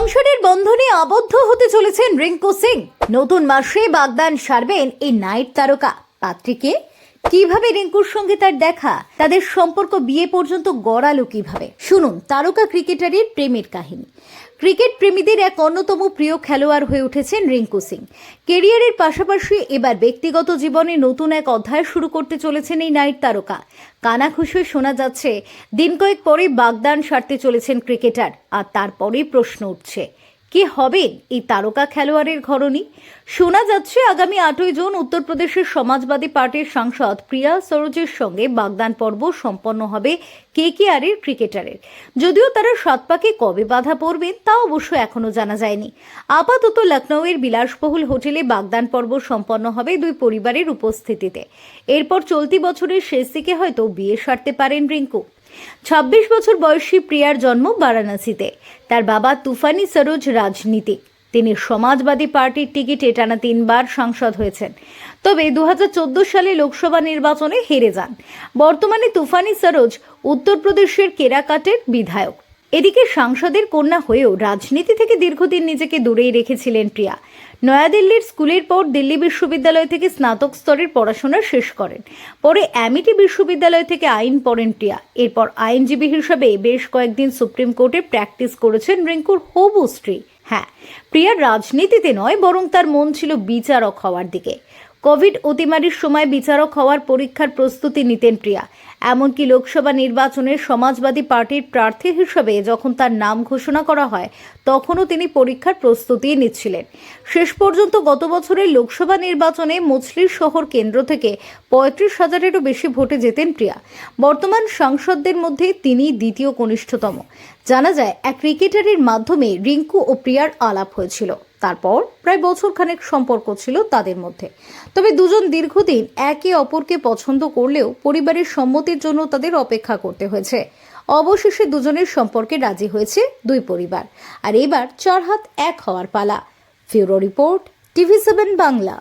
সংসারের বন্ধনে আবদ্ধ হতে চলেছেন রিঙ্কু সিং। নতুন মাসে বাগদান সারবেন এই নাইট তারকা। পাত্রীকে কিভাবে রিঙ্কুর সঙ্গে তার দেখা, তাদের সম্পর্ক বিয়ে পর্যন্ত গড়ালো কিভাবে, শুনুন তারকা ক্রিকেটারের প্রেমের কাহিনী। ক্রিকেট প্রেমীদের এক অন্যতম প্রিয় খেলোয়াড় হয়ে উঠেছেন রিঙ্কু সিং। কেরিয়ারের পাশাপাশি এবার ব্যক্তিগত জীবনে নতুন এক অধ্যায় শুরু করতে চলেছেন এই নাইট তারকা। কানাঘুষো শোনা যাচ্ছে দিন কয়েক পরে বাগদান সারতে চলেছেন ক্রিকেটার, আর তারপরেই প্রশ্ন উঠছে কে হবেন এই তারকা খেলোয়াড়ের ঘরণী। শোনা যাচ্ছে আগামী 8ই জুন উত্তরপ্রদেশের সমাজবাদী পার্টির সাংসদ প্রিয়া সরোজের সঙ্গে বাগদান পর্ব সম্পন্ন হবে কেকেআরের ক্রিকেটারের। যদিও তারা 7 পাকে কবে বাধা পড়বেন তা অবশ্য এখনো জানা যায়নি। আপাতত লখনৌয়ের বিলাসবহুল হোটেলে বাগদান পর্ব সম্পন্ন হবে দুই পরিবারের উপস্থিতিতে। এরপর চলতি বছরের শেষ দিকে হয়তো বিয়ে সারতে পারেন রিঙ্কু। 26 বছর বয়সী প্রিয়ার জন্ম বারাণসীতে। তার বাবা তুফানি সরোজ রাজনীতিক। তিনি সমাজবাদী পার্টির টিকিটে টানা 3 বার সাংসদ হয়েছেন, তবে 2014 সালে লোকসভা নির্বাচনে হেরে যান। বর্তমানে তুফানি সরোজ উত্তরপ্রদেশের কেরাকাটের বিধায়ক। এদিকে সাংসদের কন্যা হয়েও রাজনীতি থেকে দীর্ঘদিন নিজেকে দূরেই রেখেছিলেন প্রিয়া। নয়াদিল্লির স্কুলের পর দিল্লি বিশ্ববিদ্যালয় থেকে স্নাতক স্তরের পড়াশোনা শেষ করেন। পরে অ্যামিটি বিশ্ববিদ্যালয় থেকে আইন পড়েন প্রিয়া। এরপর আইনজীবী হিসেবে বেশ কয়েকদিন সুপ্রিম কোর্টে প্র্যাকটিস করেছেন রিঙ্কুর হবু স্ত্রী। হ্যাঁ, প্রিয়ার রাজনীতিতে নয়, বরং তার মন ছিল বিচারক হওয়ার দিকে। কোভিড অতিমারির সময় বিচারক হওয়ার পরীক্ষার প্রস্তুতি নিতেন প্রিয়া। এমনকি লোকসভা নির্বাচনে সমাজবাদী পার্টির প্রার্থী হিসেবে যখন তার নাম ঘোষণা করা হয় তখনও তিনি পরীক্ষার প্রস্তুতি নিচ্ছিলেন। শেষ পর্যন্ত গত বছরের লোকসভা নির্বাচনে মুছলির শহর কেন্দ্র থেকে 35,000-এরও বেশি ভোটে জেতেন প্রিয়া। বর্তমান সাংসদদের মধ্যে তিনি দ্বিতীয় কনিষ্ঠতম। জানা যায় এক ক্রিকেটারের মাধ্যমে রিঙ্কু ও প্রিয়ার আলাপ হয়েছিল। তারপর প্রায় বছরখানেক সম্পর্ক ছিল তাদের মধ্যে। তবে দুজন দীর্ঘদিন একে অপরকে পছন্দ করলেও পরিবারের সম্মতির জন্য তাদের অপেক্ষা করতে হয়েছে। অবশেষে দুজনের সম্পর্কে রাজি হয়েছে দুই পরিবার, আর এবার 4 হাত এক হওয়ার পালা। Bureau report, TV7 Bangla.